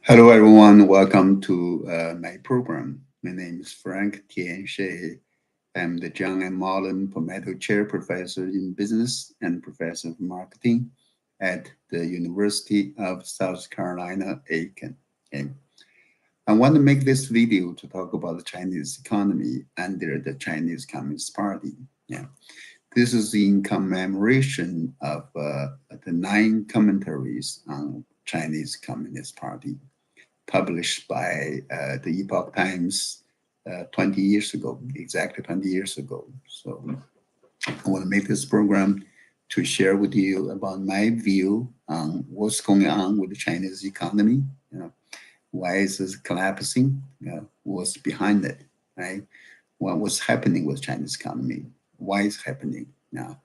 Hello, everyone. Welcome to my program. My name is Frank Tian. I'm the John M. Olin Palmetto Chair Professor in Business and Professor of Marketing at the University of South Carolina, Aiken. Okay. I want to make this video to talk about the Chinese economy under the Chinese Communist Party. Yeah. This is in commemoration of the 9 commentaries on Chinese Communist Party, published by the Epoch Times 20 years ago, exactly 20 years ago. So I want to make this program to share with you about my view on what's going on with the Chinese economy. Why is it collapsing? What's behind it, right? What's happening with Chinese economy? Why it's happening now?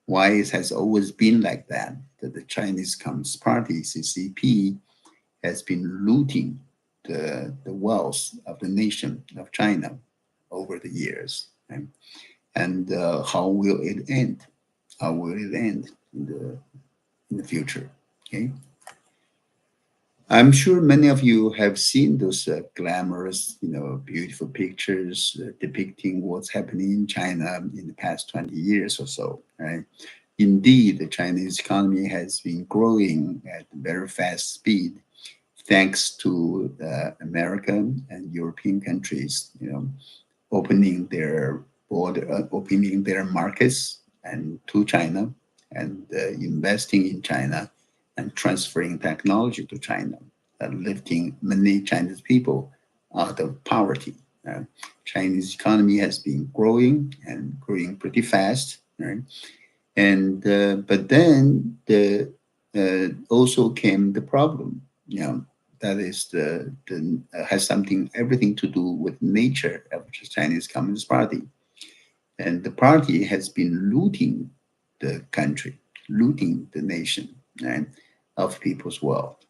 Why it has always been like that the Chinese Communist Party, CCP, has been looting the wealth of the nation of China over the years, right? And how will it end? How will it end in the future? Okay. I'm sure many of you have seen those glamorous, beautiful pictures depicting what's happening in China in the past 20 years or so, right? Indeed, the Chinese economy has been growing at a very fast speed, thanks to American and European countries, opening their opening their markets and to China, and investing in China, and transferring technology to China, lifting many Chinese people out of poverty. Chinese economy has been growing and growing pretty fast, right? And but then also came the problem, that is has everything to do with nature of the Chinese Communist Party, and the party has been looting the country, looting the nation, right, of people's wealth.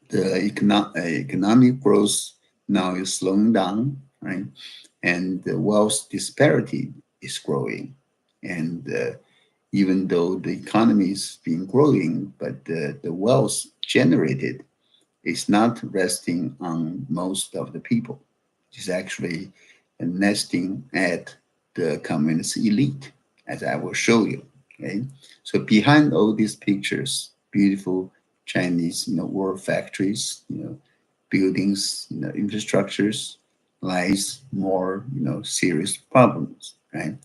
The economic growth now is slowing down, right, and the wealth disparity is growing, and even though the economy is been growing, but the wealth generated is not resting on most of the people. It's actually nesting at the communist elite, as I will show you. Okay, so behind all these pictures, beautiful Chinese, world factories, buildings, infrastructures, lies more, serious problems, right?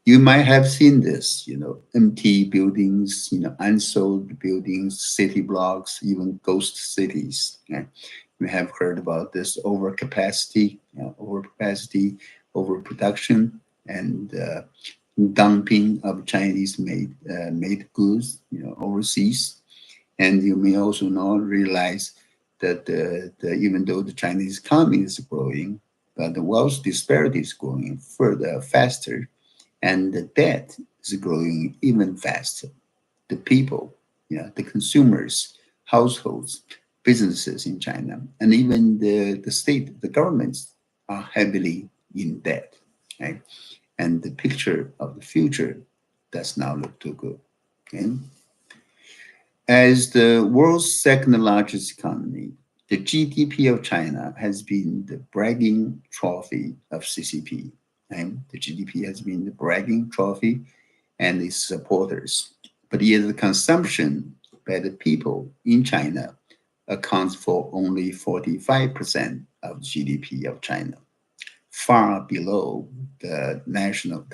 You might have seen this, empty buildings, unsold buildings, city blocks, even ghost cities. Okay? We have heard about this overcapacity, overproduction, and dumping of Chinese made goods, overseas. And you may also not realize that even though the Chinese economy is growing, but the wealth disparity is growing further faster, and the debt is growing even faster. The people, the consumers, households, businesses in China, and even the state, the governments are heavily in debt, right? And the picture of the future does not look too good. Okay? As the world's second largest economy, the GDP of China has been the bragging trophy of CCP. And the GDP has been the bragging trophy and its supporters. But yet the consumption by the people in China accounts for only 45% of GDP of China, far below the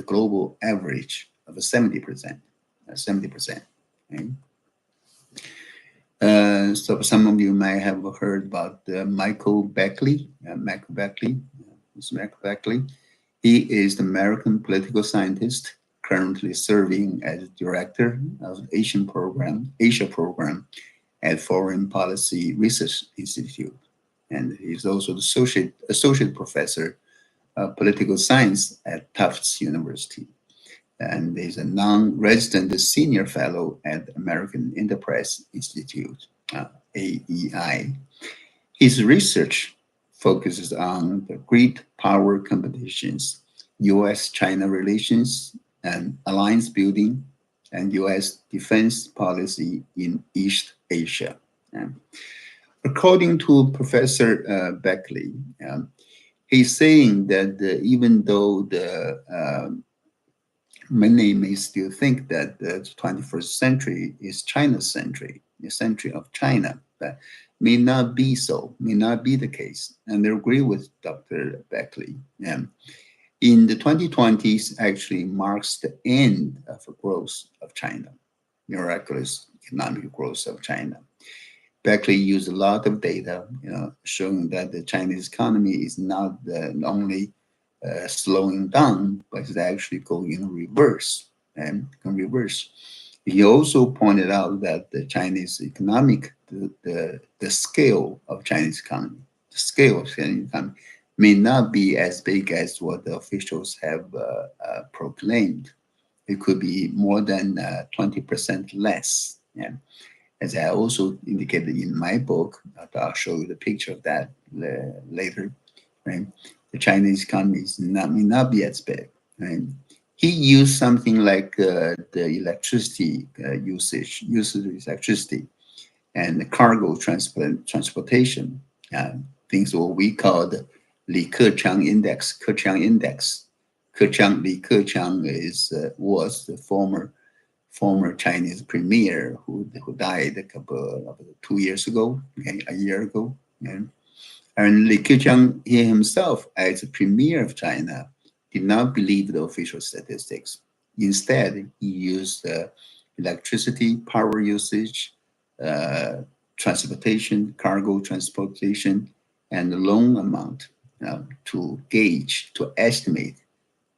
global average of 70%. 70%. Okay? So some of you might have heard about Michael Beckley. Michael Beckley. He is the American political scientist currently serving as director of the Asia program at Foreign Policy Research Institute. And he's also the associate professor of political science at Tufts University. And he's a non-resident senior fellow at American Enterprise Institute, AEI. His research focuses on the great power competitions, U.S.-China relations, and alliance building, and U.S. defense policy in East Asia. According to Professor Beckley, he's saying that even though many may still think that the 21st century is China's century, the century of China, but may not be so, may not be the case. And they agree with Dr. Beckley. In the 2020s actually marks the end of the growth of China, miraculous economic growth of China. Beckley used a lot of data, showing that the Chinese economy is not only slowing down, but it's actually going in reverse. And in reverse, he also pointed out that the Chinese economic, the scale of Chinese economy, the scale of Chinese economy may not be as big as what the officials have proclaimed. It could be more than 20% less. Yeah. As I also indicated in my book, I'll show you the picture of that later. Right? The Chinese economy may not be as big. Right? He used something like the electricity usage electricity, and the cargo transportation, things what we call the Li Keqiang index. Keqiang index. Li Keqiang was the former Chinese premier who died a 2 years ago, a year ago. And Li Keqiang, he himself, as a premier of China, did not believe the official statistics. Instead, he used electricity, power usage, transportation, cargo transportation, and the loan amount to gauge, to estimate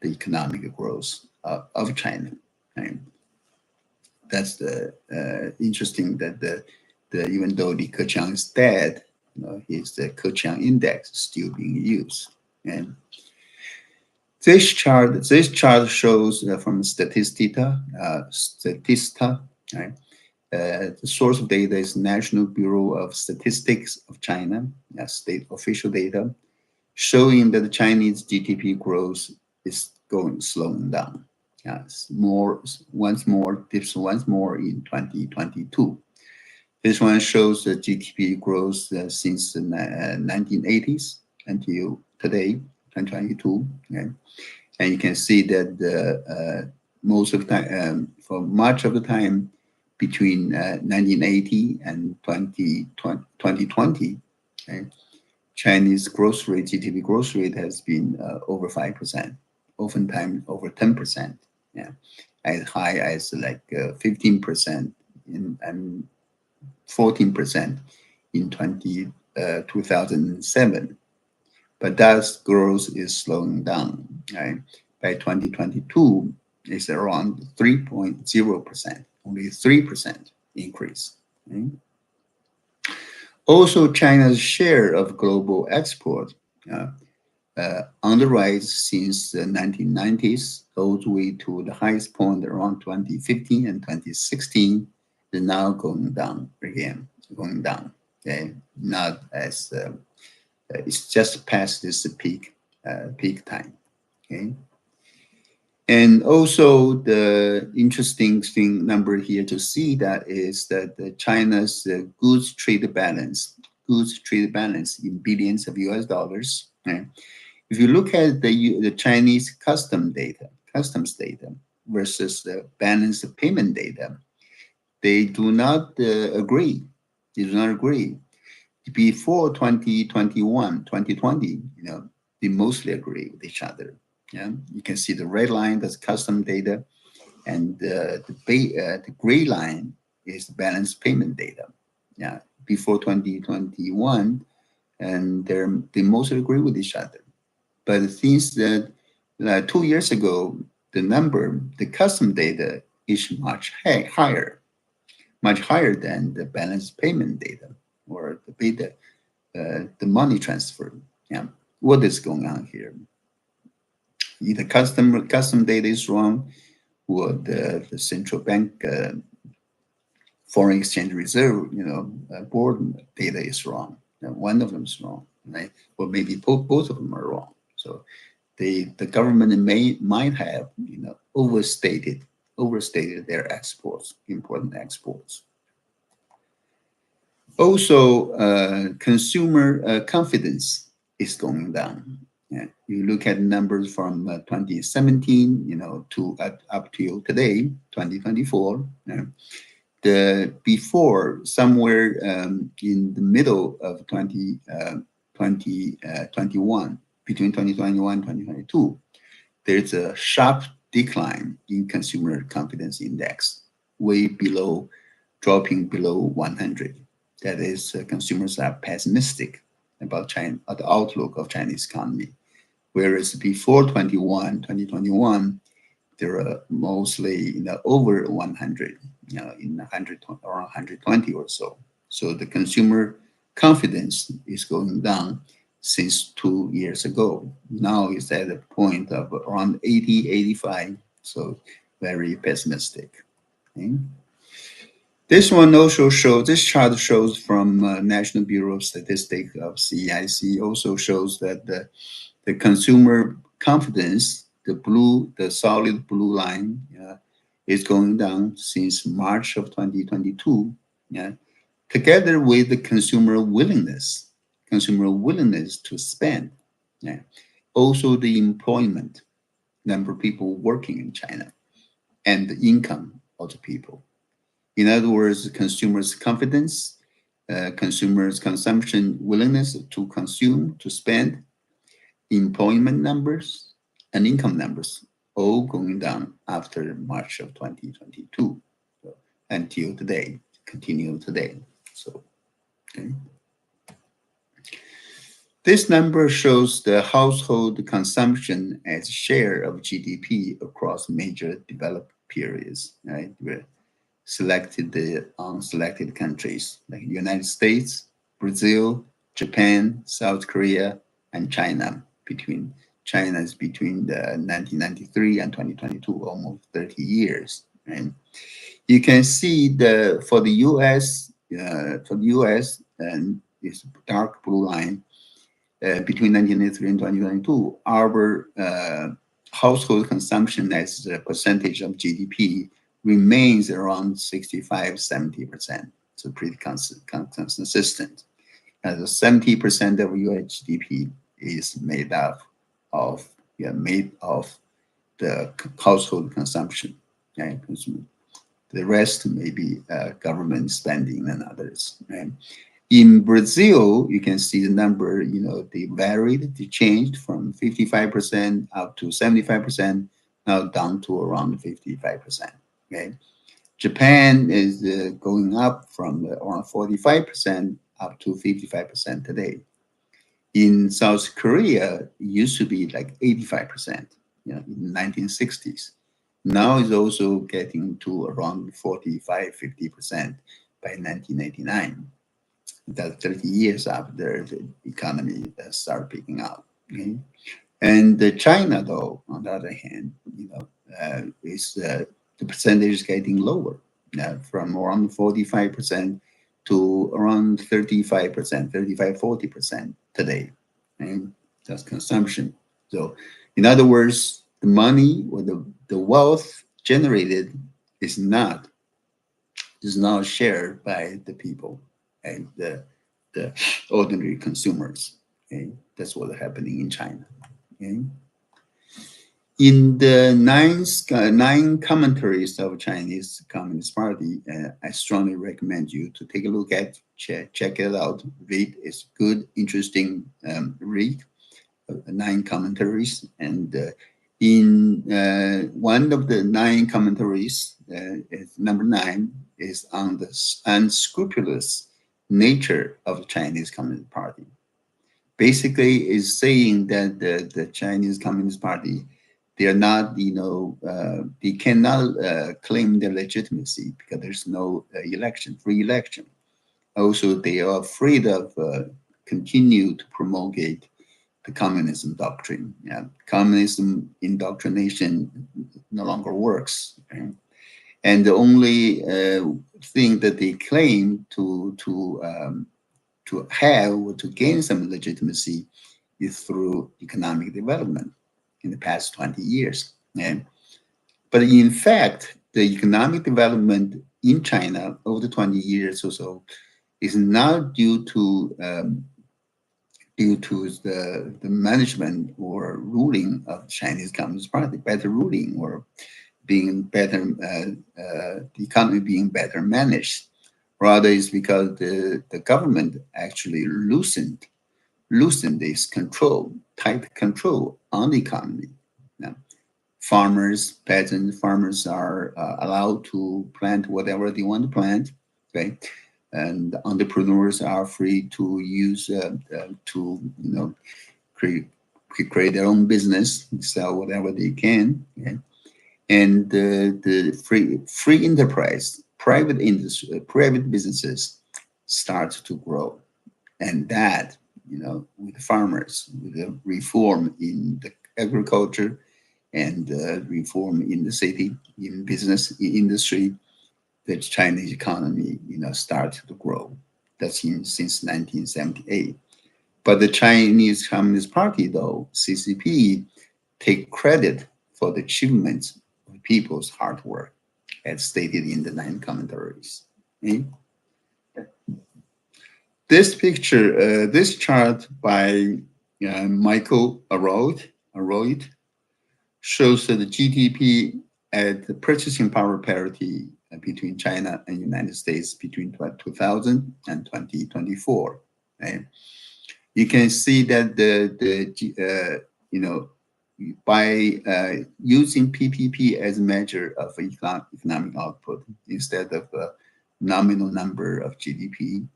the economic growth of China. Right? That's the interesting that even though the Keqiang is dead, his the Keqiang index is still being used. And this chart shows from Statista, right? The source of data is National Bureau of Statistics of China, state official data, showing that the Chinese GDP growth is slowing down. Dips once more in 2022. This one shows the GDP growth since the 1980s until today, 2022. Okay? And you can see that most of the time, for much of the time between 1980 and 2020, okay, Chinese growth rate, GDP growth rate has been over 5%, oftentimes over 10%. Yeah, as high as like 15% and 14% in 2007. But that growth is slowing down. Right? By 2022, it's around 3.0%, only 3% increase. Right? Also, China's share of global export on the rise since the 1990s, all the way to the highest point around 2015 and 2016, is now going down again, Okay, not as it's just past this peak time. Okay, and also the interesting thing number here to see that is that China's goods trade balance in billions of US dollars. Right? If you look at the Chinese customs data versus the balance payment data, they do not agree. They do not agree. Before 2021, 2020, they mostly agree with each other. Yeah, you can see the red line, that's custom data, and the gray line is the balance payment data. Yeah, before 2021, and they mostly agree with each other. But since 2 years ago, the custom data is much higher than the balance payment data or the money transfer. Yeah, what is going on here? Either custom data is wrong, or the central bank foreign exchange reserve, board data is wrong. One of them is wrong, right? Or maybe both of them are wrong. So the government might have overstated their exports, important exports. Also, consumer confidence is going down. Yeah. You look at numbers from 2017, to up till today, 2024. The before somewhere in the middle of 2021, between 2021 and 2022, there's a sharp decline in consumer confidence index, way below, dropping below 100. That is, consumers are pessimistic about China, the outlook of Chinese economy. Whereas before 2021, there are mostly over 100, in 100 or 120 or so. So the consumer confidence is going down since 2 years ago. Now it's at a point of around 80, 85. So very pessimistic. Okay. This chart shows from National Bureau of Statistics of CIC, also shows that the consumer confidence, the solid blue line, is going down since March of 2022, together with the consumer willingness to spend. Also the employment, number of people working in China, and the income of the people. In other words, consumers' confidence, consumers' consumption willingness to consume, to spend, employment numbers, and income numbers all going down after March of 2022, so, until today, continue today. So, okay. This number shows the household consumption as share of GDP across major developed periods, right? We're selected the unselected countries like United States, Brazil, Japan, South Korea, and China. China is between the 1993 and 2022, almost 30 years. Right? You can see for the U.S., and this dark blue line, between 1993 and 2022, our household consumption as a percentage of GDP remains around 65, 70%. So pretty consistent. As 70% of U.S. GDP is made of the household consumption. Right? The rest may be government spending and others. Right? In Brazil, you can see the number, they varied, they changed from 55% up to 75%, now down to around 55%. Okay. Japan is going up from around 45% up to 55% today. In South Korea, it used to be like 85%, in the 1960s. Now it's also getting to around 45, 50% by 1989. That's 30 years after the economy started picking up. Okay? And China, though, on the other hand, is the percentage is getting lower, from around 45% to around 35%, 35, 40% today. And that's consumption. So, in other words, the money or the wealth generated is not shared by the people and the ordinary consumers. Okay? That's what's happening in China. Okay? In the nine commentaries of Chinese Communist Party, I strongly recommend you to take a look at, check it out, read. It's good, interesting read, 9 commentaries. And in one of the 9 commentaries, number 9, is on the unscrupulous nature of the Chinese Communist Party. Basically, is saying that the Chinese Communist Party, they are not, they cannot claim their legitimacy because there's no free election. Also, they are afraid of continue to promulgate the communism doctrine. Communism indoctrination no longer works. Right? And the only thing that they claim to have or to gain some legitimacy is through economic development in the past 20 years. But in fact, the economic development in China over the 20 years or so is not due to the management or ruling of Chinese Communist Party, better ruling or being better, the economy being better managed. Rather, it's because the government actually loosened its control, tight control on the economy. Now, peasant farmers are allowed to plant whatever they want to plant, okay? And entrepreneurs are free to use create their own business, sell whatever they can, okay? And the free enterprise, private industry, private businesses start to grow, and that, with farmers, with the reform in the agriculture and reform in the city, in business, in industry, the Chinese economy, started to grow. That's since 1978. But the Chinese Communist Party, though, CCP, take credit for the achievements of people's hard work, as stated in the 9 commentaries. Okay? This picture, this chart by Michael Arroyd shows the GDP at the purchasing power parity between China and United States between 2000 and 2024. Okay? You can see that by using PPP as a measure of economic output instead of a nominal number of GDP,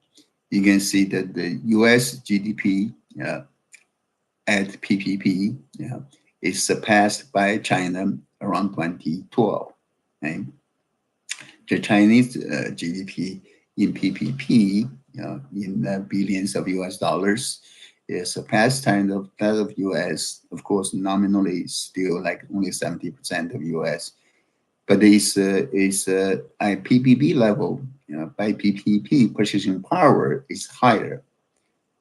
you can see that the U.S. GDP at PPP is surpassed by China around 2012. Okay? The Chinese GDP in PPP, in billions of US dollars, is surpassed that of US. Of course, nominally, still like only 70% of US, but it's at PPP level. By PPP, purchasing power is higher.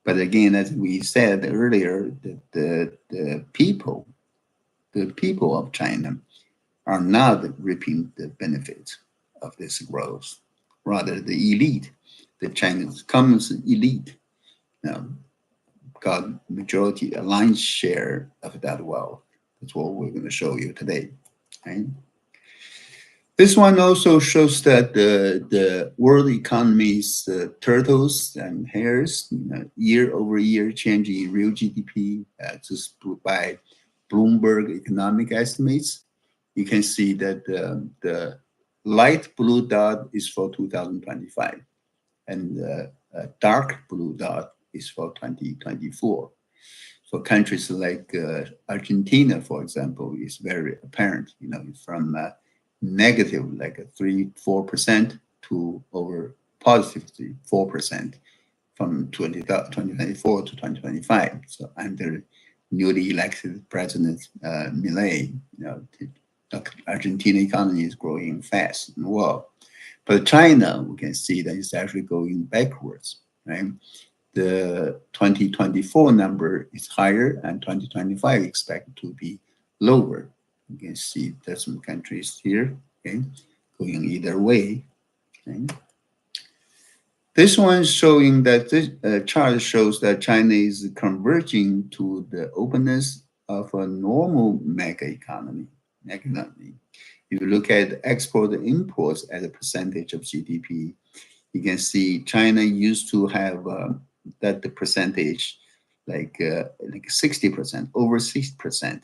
But again, as we said earlier, the people of China are not reaping the benefits of this growth. Rather, the elite, the Chinese Communist elite, got majority, a lion's share of that wealth. That's what we're going to show you today. Right? This one also shows that the world economy's turtles and hares, year over year changing in real GDP, just by Bloomberg economic estimates. You can see that the light blue dot is for 2025, and the dark blue dot is for 2024. For countries like Argentina, for example, is very apparent, from negative like a 3-4% to over positive 4% from 2024 to 2025. So under newly elected President Milei, the Argentina economy is growing fast and well. But China, we can see that it's actually going backwards, right? The 2024 number is higher and 2025 expected to be lower. You can see there's some countries here, okay, going either way. Okay. This one showing that this chart shows that China is converging to the openness of a normal mega economy. If you look at export and imports as a percentage of GDP, you can see China used to have that the percentage like 60%, over 60%,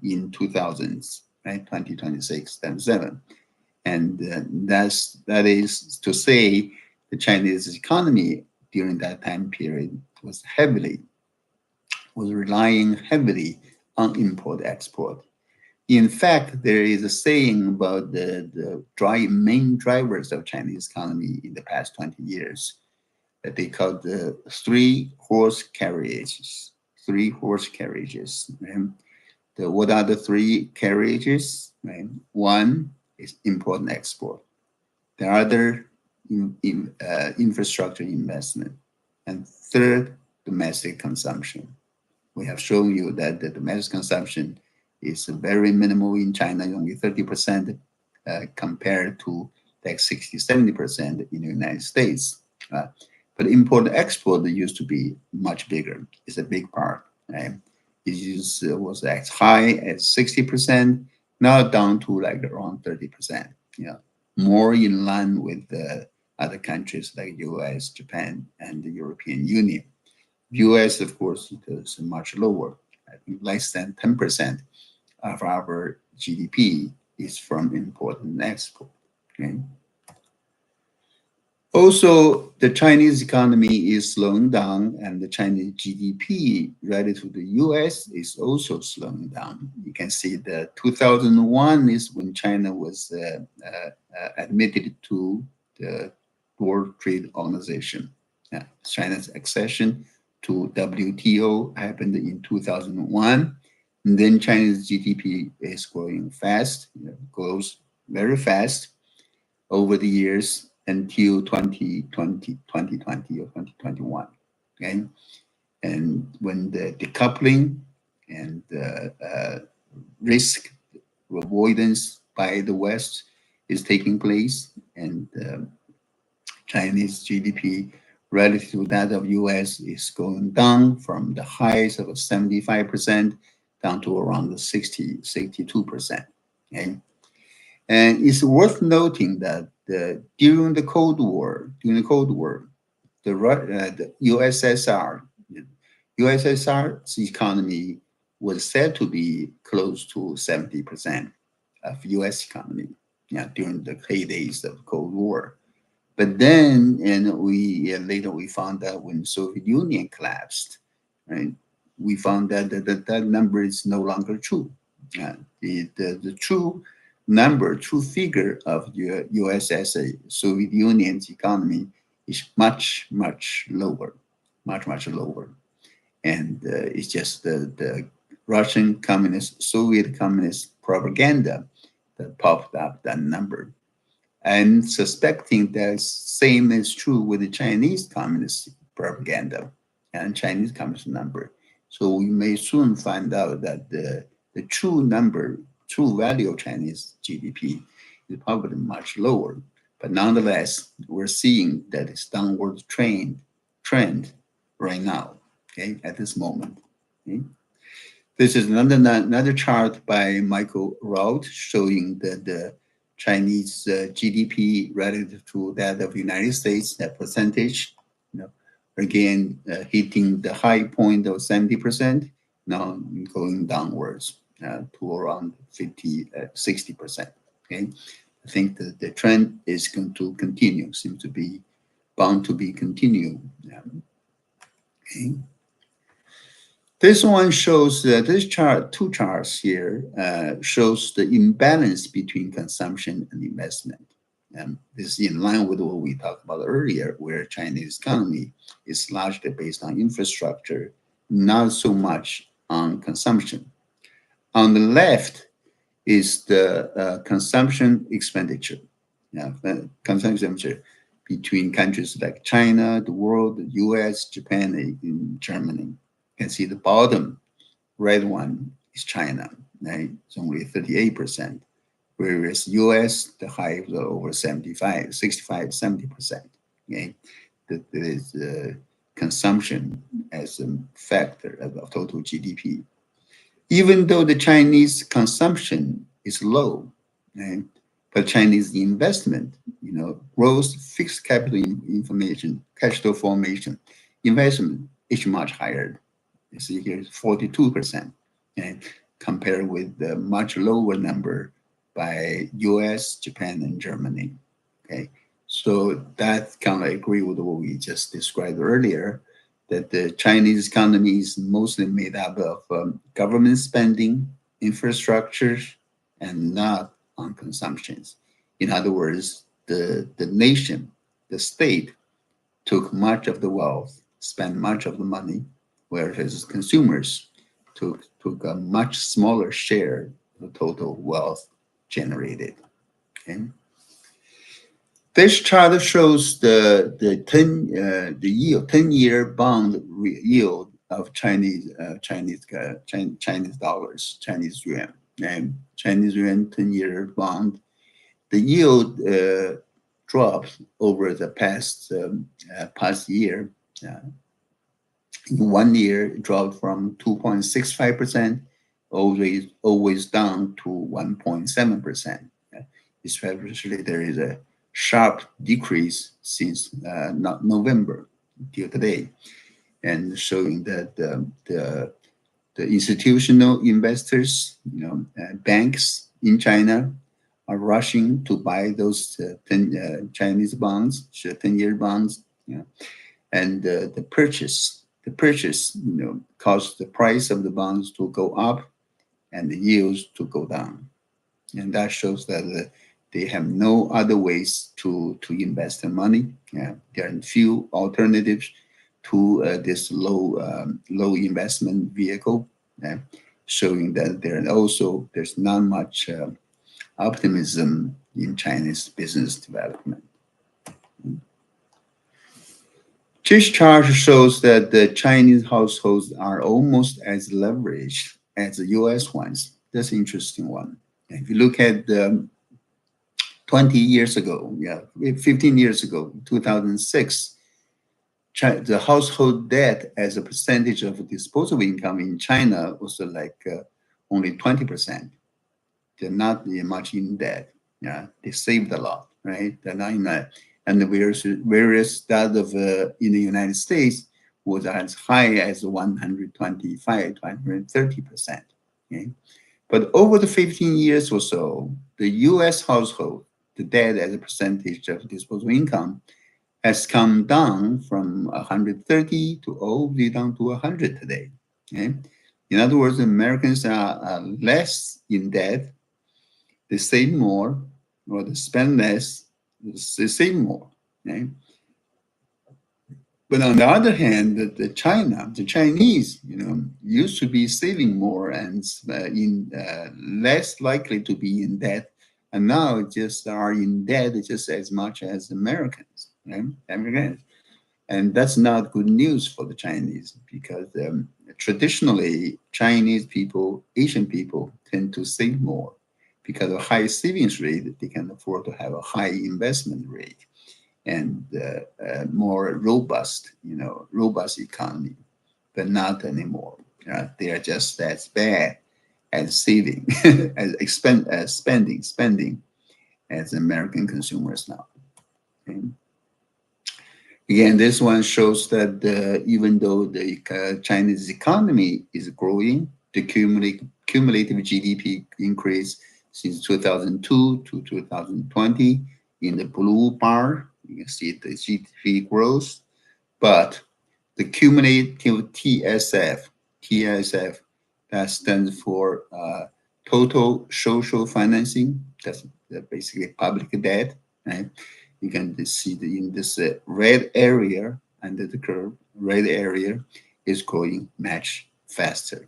in 2000s, right, 2026, 27, and that is to say the Chinese economy during that time period was relying heavily on import-export. In fact, there is a saying about the main drivers of Chinese economy in the past 20 years that they call the three-horse carriages. Right? What are the 3 carriages? Right? One is import and export. The other, infrastructure investment. And third, domestic consumption. We have shown you that the domestic consumption is very minimal in China, only 30% compared to like 60-70% in the United States. But import-export used to be much bigger. It's a big part. Right? It was as high as 60%, now down to like around 30%. More in line with the other countries like US, Japan, and the European Union. US, of course, is much lower. I think less than 10% of our GDP is from import and export. Okay? Also, the Chinese economy is slowing down, and the Chinese GDP relative to the US is also slowing down. You can see that 2001 is when China was admitted to the World Trade Organization. China's accession to WTO happened in 2001. And then China's GDP is growing fast, grows very fast over the years until 2020 or 2021. Okay? And when the decoupling and risk avoidance by the West is taking place, and Chinese GDP relative to that of US is going down from the highs of 75% down to around the 62%. Okay? And it's worth noting that during the Cold War, the USSR's economy was said to be close to 70% of US economy during the heydays of the Cold War. But then, later we found out when Soviet Union collapsed, right? We found that that number is no longer true. The true number, true figure of USSR, Soviet Union's economy is much, much lower, much lower. And it's just the Russian communist, Soviet communist propaganda that popped up that number. And suspecting that same is true with the Chinese communist propaganda and Chinese communist number. So we may soon find out that the true number, true value of Chinese GDP is probably much lower. But nonetheless, we're seeing that it's downward trend right now, okay, at this moment. Okay? This is another chart by Michael Rout showing that the Chinese GDP relative to that of the United States, that percentage, again, hitting the high point of 70%, now going downwards to around 60%. Okay, I think that the trend is going to continue, seems to be bound to be continue. Okay. This one shows this chart, two charts here, shows the imbalance between consumption and investment. This is in line with what we talked about earlier, where Chinese economy is largely based on infrastructure, not so much on consumption. On the left is the consumption expenditure, consumption expenditure between countries like China, the world, the US, Japan, and Germany. You can see the bottom red one is China, right? It's only 38%, whereas US, the high is over 65, 70%. Okay, that is consumption as a factor of total GDP. Even though the Chinese consumption is low, right? But Chinese investment, growth, fixed capital information, cash flow formation, investment is much higher. You see here is 42%, and compared with the much lower number by US, Japan, and Germany. Okay, so that kind of agree with what we just described earlier, that the Chinese economy is mostly made up of government spending, infrastructure, and not on consumptions. In other words, the nation, the state, took much of the wealth, spent much of the money, whereas consumers took a much smaller share of the total wealth generated. Okay. This chart shows the 10-year bond yield of Chinese dollars, Chinese yuan, and Chinese yuan 10-year bond. The yield dropped over the past year. In 1 year, it dropped from 2.65% always down to 1.7%. Especially there is a sharp decrease since November till today, and showing that the institutional investors, banks in China, are rushing to buy those Chinese bonds, 10-year bonds, and the purchase, caused the price of the bonds to go up and the yields to go down, and that shows that they have no other ways to invest their money. There are few alternatives to this low investment vehicle, showing that there's not much optimism in Chinese business development. This chart shows that the Chinese households are almost as leveraged as the US ones. That's an interesting one. If you look at 20 years ago, 15 years ago, 2006, the household debt as a percentage of disposable income in China was only 20%. They're not much in debt. They saved a lot, right? They're not in that. And the various that of in the United States was as high as 125, 130%. Okay? But over the 15 years or so, the US household, the debt as a percentage of disposable income, has come down from 130 to all the way down to 100 today. Okay? In other words, Americans are less in debt, they save more, or they spend less, they save more. Okay? But on the other hand, the Chinese, used to be saving more and less likely to be in debt, and now just are in debt just as much as Americans. Right? And that's not good news for the Chinese, because traditionally Chinese people, Asian people tend to save more because of high savings rate. They can afford to have a high investment rate and more robust economy, but not anymore. They are just as bad at saving, as spending as American consumers now. Okay? Again, this one shows that even though the Chinese economy is growing, the cumulative GDP increase since 2002 to 2020 in the blue bar, you can see the GDP growth, but the cumulative TSF, that stands for total social financing. That's basically public debt, right? You can see in this red area under the curve, red area is growing much faster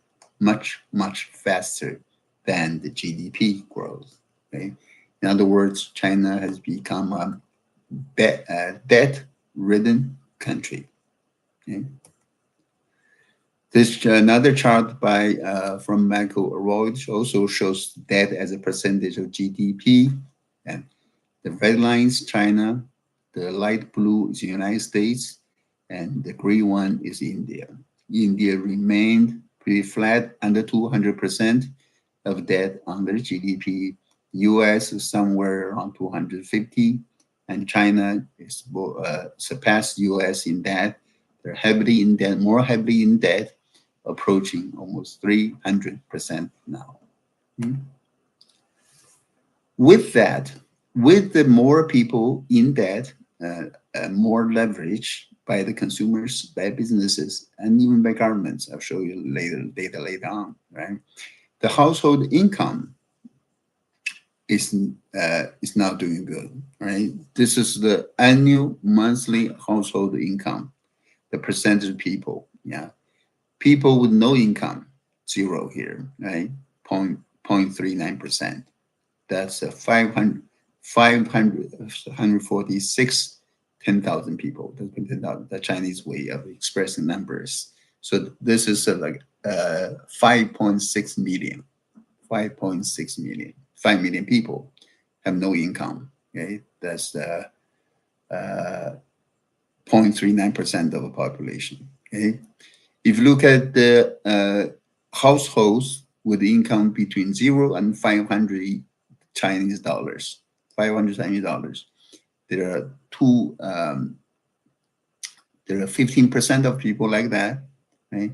than the GDP growth. Okay? In other words, China has become a debt-ridden country. Okay? This another chart from Michael Royd also shows debt as a percentage of GDP, and the red line is China, the light blue is the United States, and the green one is India. India remained pretty flat, under 200% of debt under GDP. US is somewhere around 250, and China is surpassed US in debt. They're heavily in debt, more heavily in debt, approaching almost 300% now. With that, with the more people in debt, more leverage by the consumers, by businesses, and even by governments, I'll show you data later on, right? The household income is not doing good, right? This is the annual monthly household income, the percentage of people, People with no income, zero here, right? 0.39%. That's 546, 10,000 people. That's the Chinese way of expressing numbers. So this is 5.6 million. 5 million people have no income. Okay, that's 0.39% of the population. Okay, if you look at the households with income between 0 and 500 Chinese dollars, 500 Chinese dollars, there are 15% of people like that, right?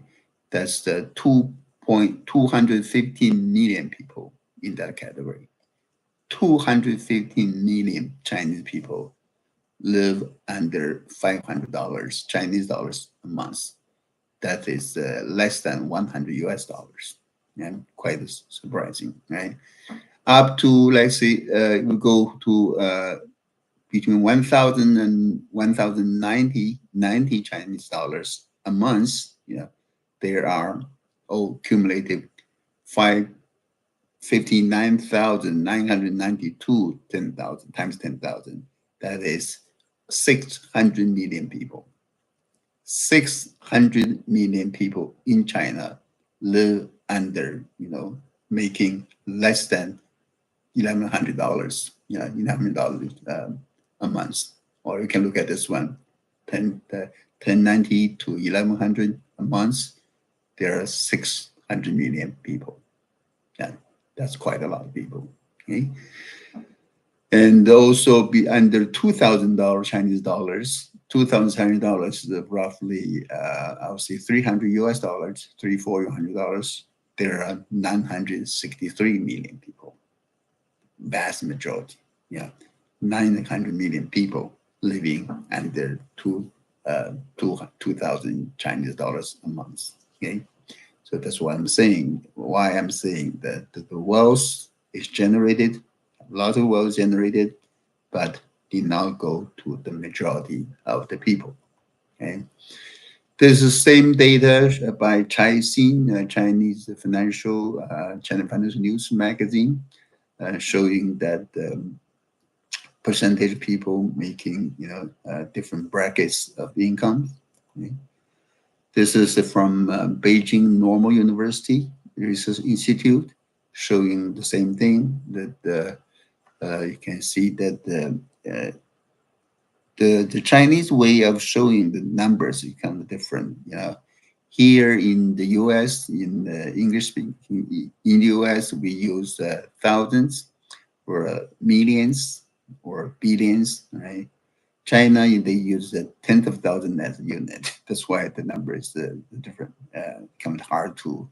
That's the 215 million people in that category. 215 million Chinese people live under $500 Chinese dollars a month. That is less than 100 US dollars. And quite surprising, right? Up to, let's say, we go to between 1,000 and 1,090 Chinese dollars a month. There are cumulative 59,992 10,000 times 10,000. That is 600 million people. 600 million people in China live under, making less than $1,100, $1,100 a month. Or you can look at this one, 1090 to 1,100 a month. There are 600 million people. That's quite a lot of people. Okay, and also be under $2,000 Chinese dollars. $2,000 is roughly, I would say, 300 US dollars, $400. There are 963 million people. Vast majority, 900 million people living under 2,000 Chinese dollars a month. Okay, so that's what I'm saying. Why I'm saying that the wealth is generated, a lot of wealth generated, but did not go to the majority of the people. Okay, this is same data by Caixin, Chinese financial China Financial News magazine, showing that percentage of people making different brackets of income. Okay. This is from Beijing Normal University Research Institute, showing the same thing. That you can see that the Chinese way of showing the numbers is kind of different. Here in the U.S., in English speaking, in the U.S., we use thousands or millions or billions, right? China, they use the tenth of thousand as a unit. That's why the number is different. Kind of hard to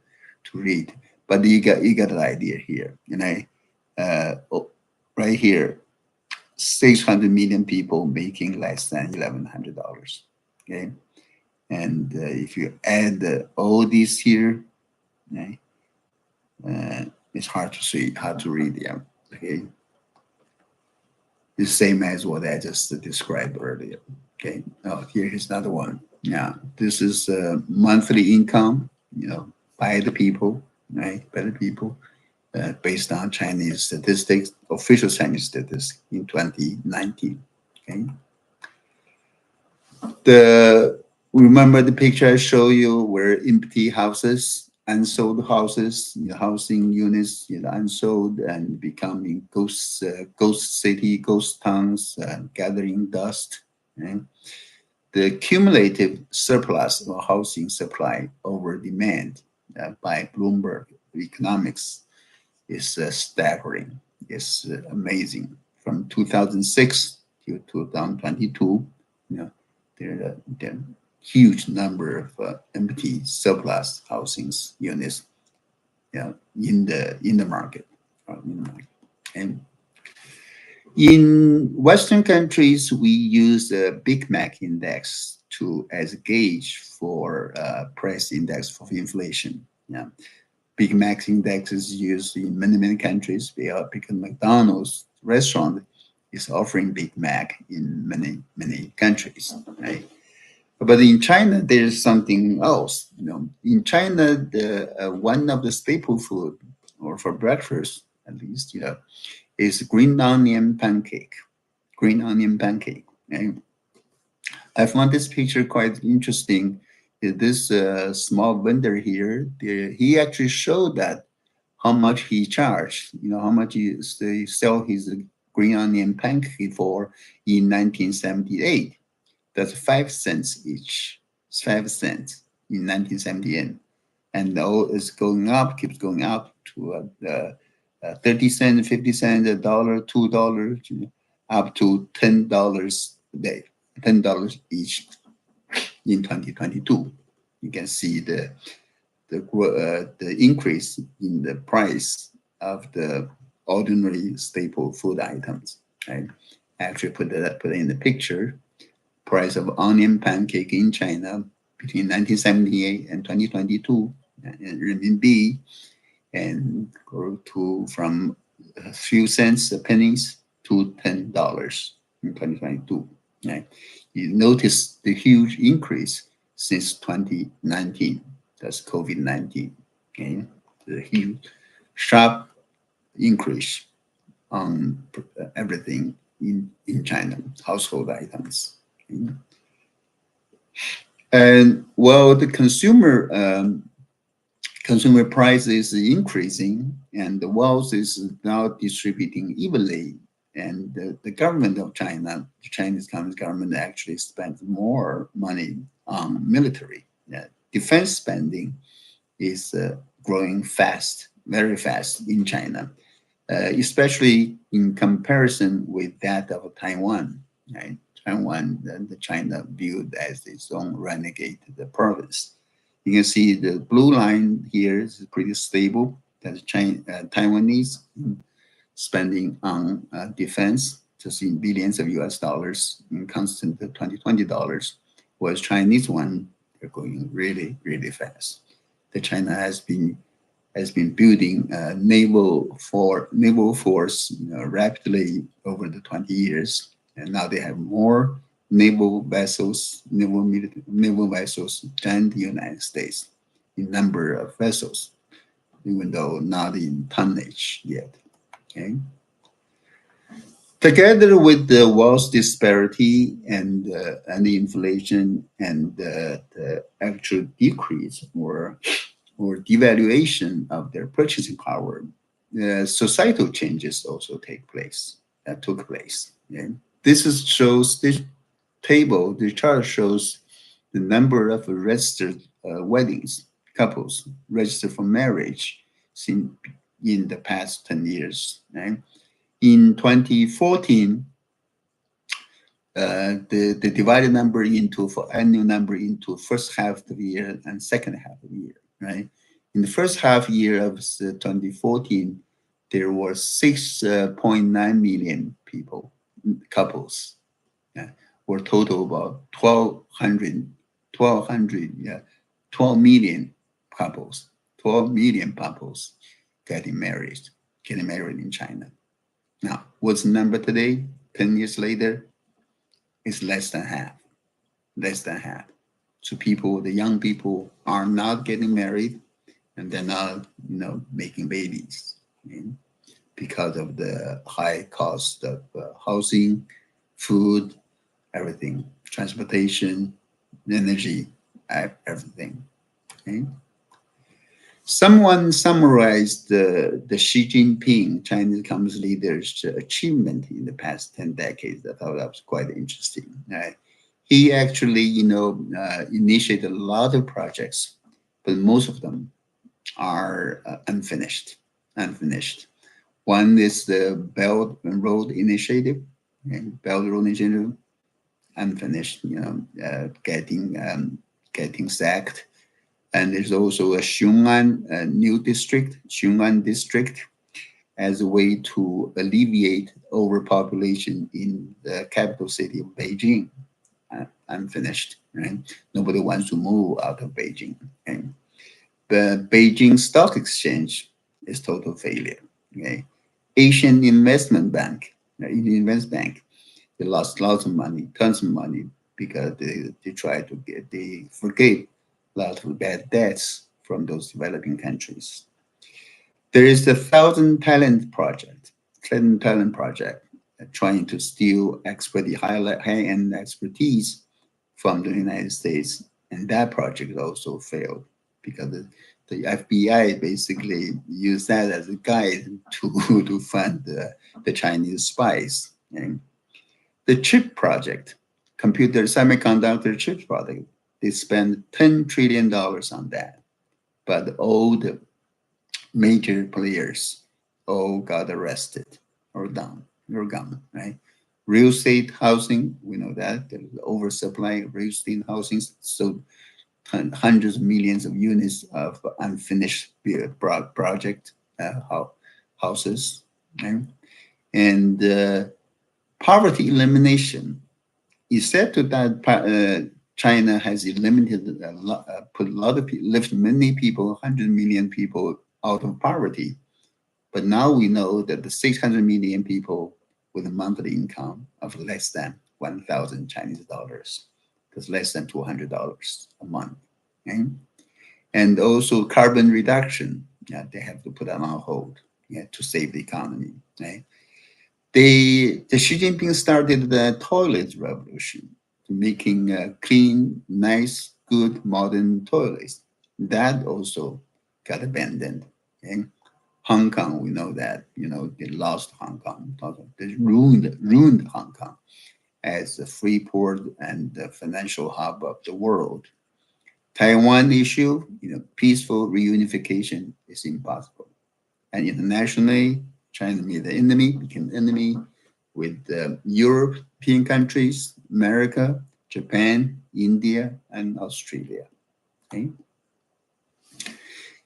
read, but you got the idea here. Right here, 600 million people making less than $1,100. Okay, and if you add all these here, okay, it's hard to see, hard to read. Yeah, okay. The same as what I just described earlier. Okay. Oh, here is another one. Yeah, this is monthly income, by the people, right? By the people, based on Chinese statistics, official Chinese statistics in 2019. Okay. Remember the picture I showed you where empty houses, unsold houses, housing units, unsold and becoming ghost city, ghost towns, gathering dust. Right? The cumulative surplus of housing supply over demand by Bloomberg Economics is staggering. It's amazing. From 2006 to 2022, there are huge number of empty surplus housing units, in the market. And in Western countries, we use the Big Mac index as a gauge for price index for inflation. Big Mac index is used in many countries because McDonald's restaurant is offering Big Mac in many countries, right? But in China, there's something else. In China, one of the staple food, or for breakfast at least, is green onion pancake. Green onion pancake. Okay? I found this picture quite interesting. This small vendor here, he actually showed that how much he charged. How much they sell his green onion pancake for in 1978. That's 5 cents each. It's 5 cents in 1978. And now it's going up, keeps going up to 30 cents, 50 cents, $1, $2, up to $10 a day, $10 each in 2022. You can see the increase in the price of the ordinary staple food items. Right? Actually, put it in the picture. Price of onion pancake in China between 1978 and 2022 in renminbi, and grew from a few cents, pennies, to $10 in 2022. Right? You notice the huge increase since 2019. That's COVID-19. Okay, the huge, sharp increase on everything in China, household items. Okay. And well, the consumer price is increasing, and the wealth is now distributing evenly. And the government of China, the Chinese Communist government, actually spends more money on military. Defense spending is growing fast, very fast in China, especially in comparison with that of Taiwan. Right? Taiwan, the China viewed as its own renegade province. You can see the blue line here is pretty stable. That's Taiwanese spending on defense, just in billions of US dollars in constant $20, whereas Chinese one, they're going really, really fast. The China has been building naval force rapidly over the 20 years, and now they have more naval vessels than the United States in number of vessels, even though not in tonnage yet. Okay. Together with the wealth disparity and the inflation and the actual decrease or devaluation of their purchasing power, societal changes also took place. Okay? This chart shows the number of registered couples registered for marriage in the past 10 years. Right? In 2014, the divided number annual number into first half of the year and second half of the year. Right? In the first half year of 2014, there were 6.9 million couples, or total about 12 million couples getting married in China. Now, what's the number today? 10 years later, it's less than half. So the young people are not getting married, and they're not, making babies, because of the high cost of housing, food, everything, transportation, energy, everything. Okay? Someone summarized the Xi Jinping, Chinese Communist leader's achievement in the past 10 decades. I thought that was quite interesting. He actually, initiated a lot of projects, but most of them are unfinished. One is the Belt and Road Initiative, unfinished, getting sacked. And there's also a Xiong'an district, as a way to alleviate overpopulation in the capital city of Beijing. Unfinished, right? Nobody wants to move out of Beijing. Okay? The Beijing Stock Exchange is total failure. Okay? Asian Investment Bank, they lost lots of money, tons of money, because they forgave a lot of bad debts from those developing countries. There is the Thousand Talent Project, trying to steal high-end expertise from the United States, and that project also failed because the FBI basically used that as a guide to find the Chinese spies. Okay? The chip project, computer semiconductor chip project, they spent $10 trillion on that. But all the major players all got arrested or down, or gone, right? Real estate housing, we know that there's oversupply of real estate housing, so hundreds of millions of units of unfinished project houses, right? And poverty elimination. It's said to that China has eliminated put a lot of people, lifted many people, 100 million people out of poverty. But now we know that the 600 million people with a monthly income of less than 1,000 Chinese dollars, that's less than $200 a month. Okay? And also carbon reduction, yeah, they have to put that on hold, yeah, to save the economy. Right? The Xi Jinping started the toilet revolution, making clean, nice, good, modern toilets. That also got abandoned. Okay? Hong Kong, we know that, they lost Hong Kong. They ruined Hong Kong as a free port and the financial hub of the world. Taiwan issue, peaceful reunification is impossible. And internationally, China became enemy with European countries, America, Japan, India, and Australia. Okay?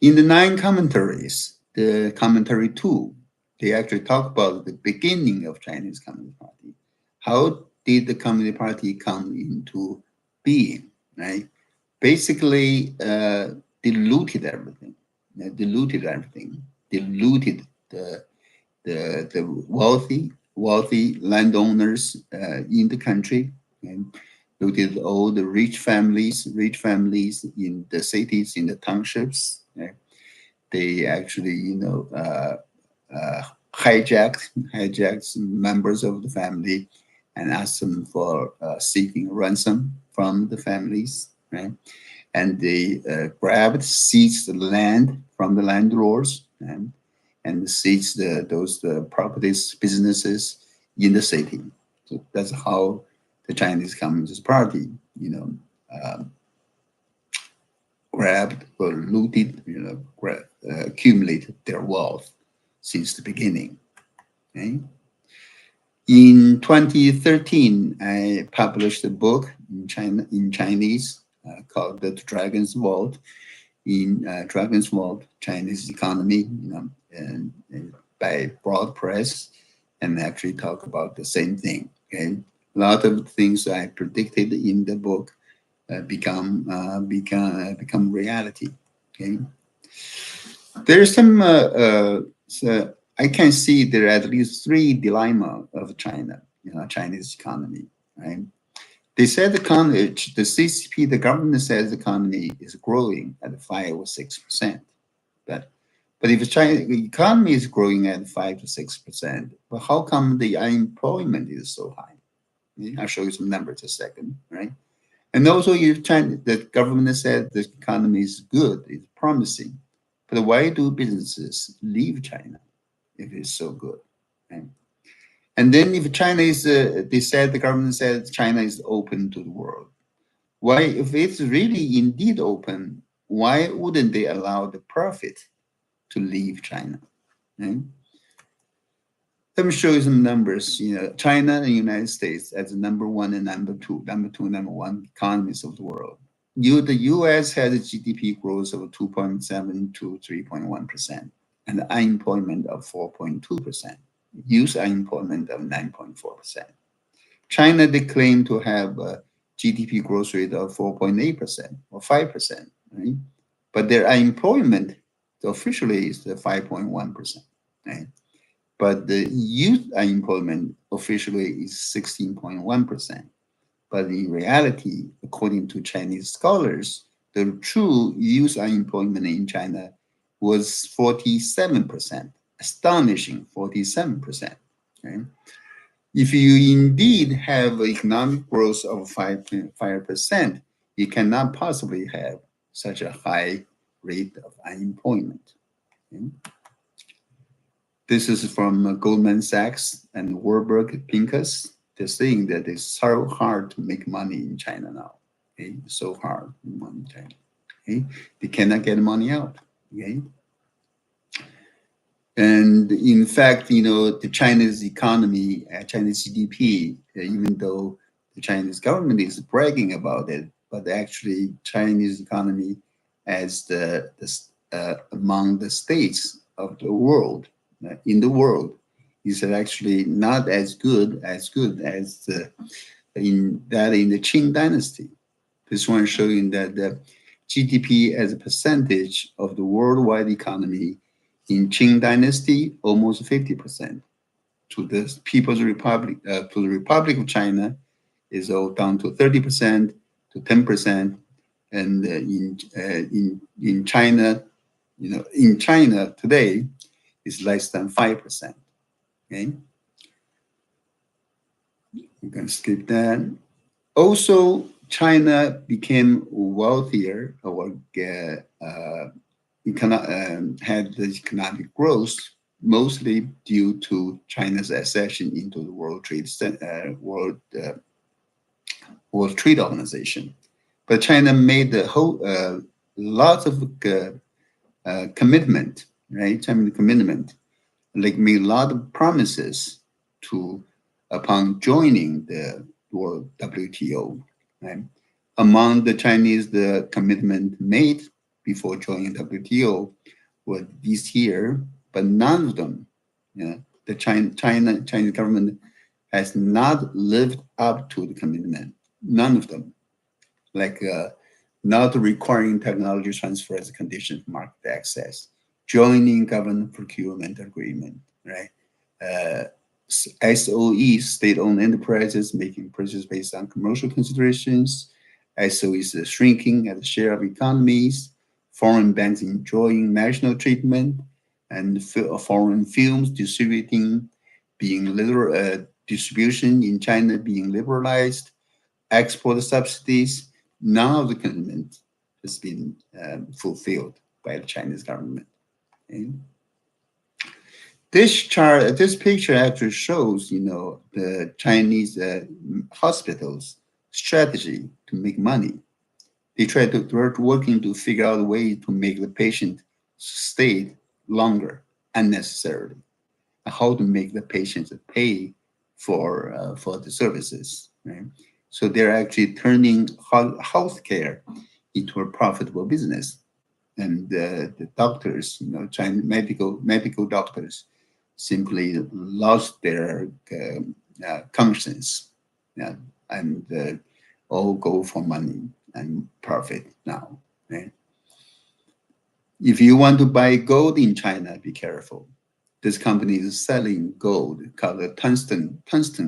In the 9 commentaries, the commentary 2, they actually talk about the beginning of Chinese Communist Party. How did the Communist Party come into being, right? Basically, diluted everything, diluted the wealthy landowners in the country, and diluted all the rich families in the cities, in the townships. Right? They actually, hijacked members of the family and asked them for seeking ransom from the families, right? And they seized the land from the landlords and seized those properties, businesses in the city. So that's how the Chinese Communist Party, grabbed or looted, accumulated their wealth since the beginning. Okay? In 2013, I published a book in Chinese called "The Dragon's Vault." Dragon's Vault, Chinese Economy, and by Broad Press, and actually talk about the same thing. Okay, a lot of things I predicted in the book become reality. Okay, there's some. I can see there are at least 3 dilemmas of China, Chinese economy. Right? They said the CCP, the government says the economy is growing at 5 or 6%. But if the economy is growing at 5 to 6%, but how come the unemployment is so high? I'll show you some numbers in a second, right? And also, if the government said the economy is good, it's promising, but why do businesses leave China if it's so good? Right? And then if China is, the government said China is open to the world. Why, if it's really indeed open, why wouldn't they allow the profit to leave China? Right? Let me show you some numbers. China and the United States as the number 1 and number 2, number 1 economies of the world. The U.S. has a GDP growth of 2.7 to 3.1%, and the unemployment of 4.2%. Youth unemployment of 9.4%. China, they claim to have a GDP growth rate of 4.8% or 5%, right? But their unemployment officially is 5.1%, right? But the youth unemployment officially is 16.1%. But in reality, according to Chinese scholars, the true youth unemployment in China was 47%. Astonishing 47%. Okay? If you indeed have economic growth of 5%, you cannot possibly have such a high rate of unemployment. Okay? This is from Goldman Sachs and Warburg Pincus. They're saying that it's so hard to make money in China now. Okay? So hard in China. Okay? They cannot get money out. Okay? And in fact, the Chinese economy, Chinese GDP, even though the Chinese government is bragging about it, but actually Chinese economy as among the states of the world, in the world, is actually not as good as in the Qing dynasty. This one showing that the GDP as a percentage of the worldwide economy in Qing dynasty, almost 50%. To the People's Republic, to the Republic of China, is all down to 30% to 10%, and in China, in China today, is less than 5%. Okay, we can skip that. Also, China became wealthier, or had the economic growth mostly due to China's accession into the World Trade Organization. But China made the whole lots of commitment, right? China commitment, like made a lot of promises upon joining the World WTO. Right? Among the Chinese, the commitment made before joining WTO was this year, but none of them, the Chinese government has not lived up to the commitment. None of them, like not requiring technology transfer as a condition for market access, joining government procurement agreement, right? SOEs, state-owned enterprises, making purchases based on commercial considerations. SOEs are shrinking as a share of economies. Foreign banks enjoying national treatment, and foreign films distribution in China being liberalized. Export subsidies. None of the commitment has been fulfilled by the Chinese government. Okay? This picture actually shows, the Chinese hospitals' strategy to make money. They're working to figure out a way to make the patient stay longer unnecessarily, and how to make the patients pay for the services. Right? So they're actually turning healthcare into a profitable business, and the doctors, Chinese medical doctors, simply lost their conscience, and all go for money and profit now. Right? If you want to buy gold in China, be careful. This company is selling gold called tungsten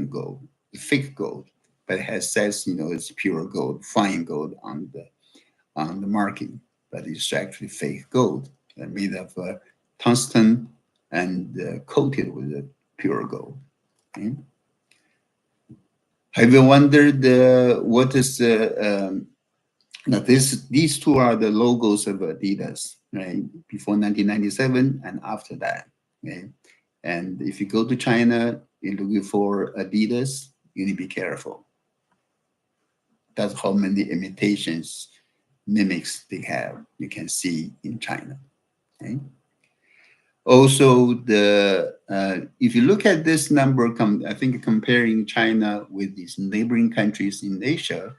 gold, fake gold, but it says it's pure gold, fine gold on the marking, but it's actually fake gold made of tungsten and coated with pure gold. Okay? Have you wondered what is now these two are the logos of Adidas, right? Before 1997 and after that. Okay? And if you go to China, you're looking for Adidas, you need to be careful. That's how many imitations, mimics they have. You can see in China. Okay? Also, if you look at this number, I think comparing China with these neighboring countries in Asia,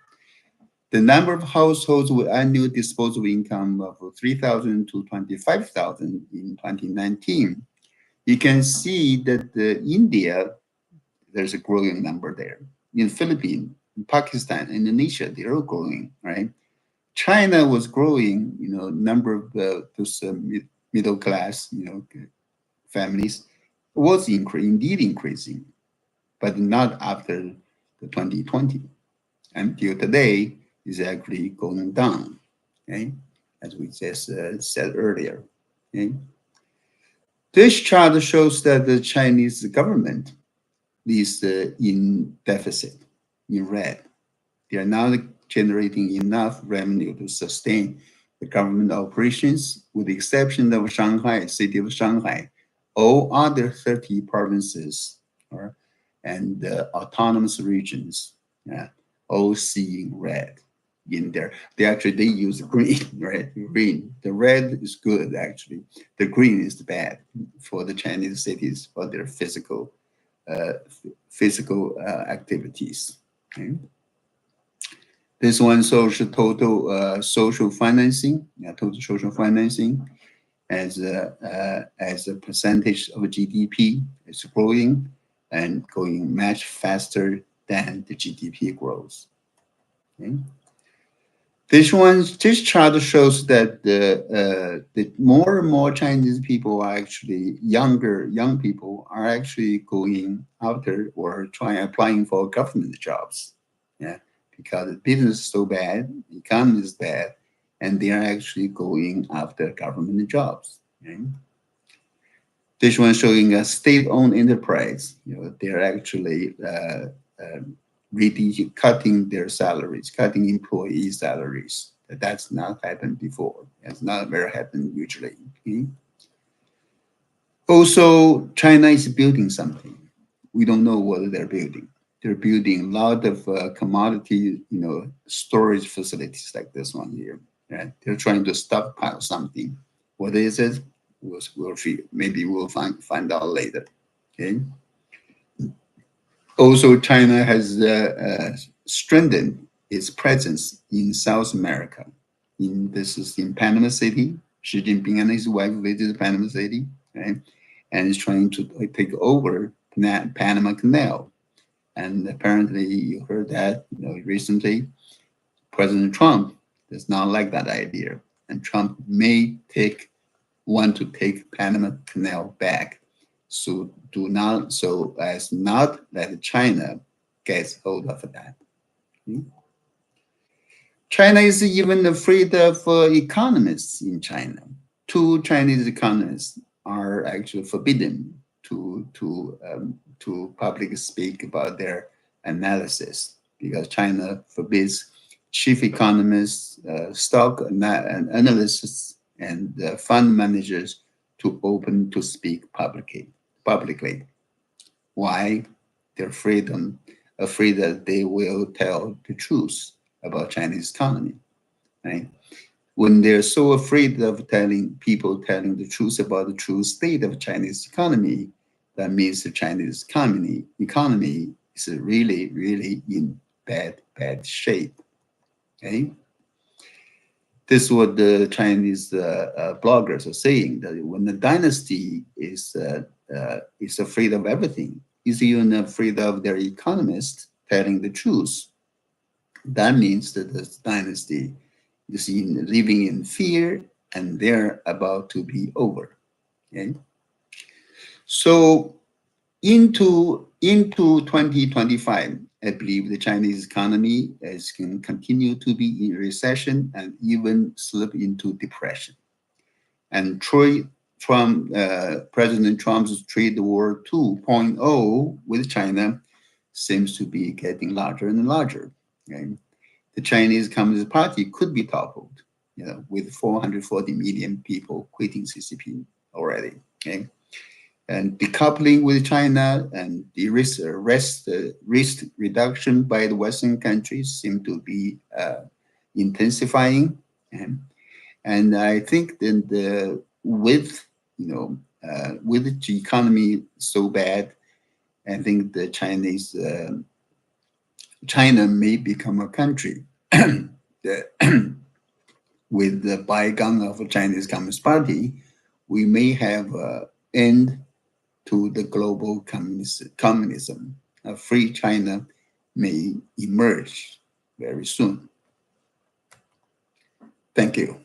the number of households with annual disposable income of 3,000 to 25,000 in 2019, you can see that India, there's a growing number there. In Philippines, in Pakistan, Indonesia, they're all growing, right? China was growing, number of those middle class, families was indeed increasing, but not after the 2020. Until today, is actually going down, okay? As we just said earlier. Okay? This chart shows that the Chinese government is in deficit, in red. They are not generating enough revenue to sustain the government operations, with the exception of Shanghai, city of Shanghai, all other 30 provinces and autonomous regions, all seeing red in there. They use green, right? Green. The red is good, actually. The green is bad for the Chinese cities for their physical activities. Okay? This one total social financing, total social financing as a percentage of GDP is growing and going much faster than the GDP growth. Okay? This chart shows that the more and more Chinese people are actually young people are actually going after or applying for government jobs. Yeah, because business is so bad, economy is bad, and they are actually going after government jobs. Okay? This one showing a state-owned enterprise. They're actually really cutting their salaries, cutting employee salaries. That's not happened before. It's not very happened usually. Okay? Also, China is building something. We don't know what they're building. They're building a lot of commodity, storage facilities like this one here. Right? They're trying to stockpile something. What is it? Maybe we'll find out later. Okay. Also, China has strengthened its presence in South America. This is in Panama City. Xi Jinping and his wife visited Panama City, right? And is trying to take over Panama Canal. And apparently, you heard that recently, President Trump does not like that idea, and Trump may want to take Panama Canal back. So as not let China gets hold of that. China is even afraid of economists in China. 2 Chinese economists are actually forbidden to publicly speak about their analysis because China forbids chief economists, stock analysts, and fund managers to speak publicly. Why? They're afraid that they will tell the truth about Chinese economy, right? When they're so afraid of telling the truth about the true state of Chinese economy, that means the Chinese economy is really, really in bad shape. Okay. This is what the Chinese bloggers are saying, that when the dynasty is afraid of everything, is even afraid of their economists telling the truth, that means that this dynasty is living in fear and they're about to be over. Okay? So into 2025, I believe the Chinese economy can continue to be in recession and even slip into depression. And President Trump's trade war 2.0 with China seems to be getting larger and larger. Okay? The Chinese Communist Party could be toppled, with 440 million people quitting CCP already. Okay? And decoupling with China and the risk reduction by the Western countries seem to be intensifying. And I think that with the economy so bad, I think the China may become a country with the bygone of the Chinese Communist Party. We may have end to the global communism. A free China may emerge very soon. Thank you.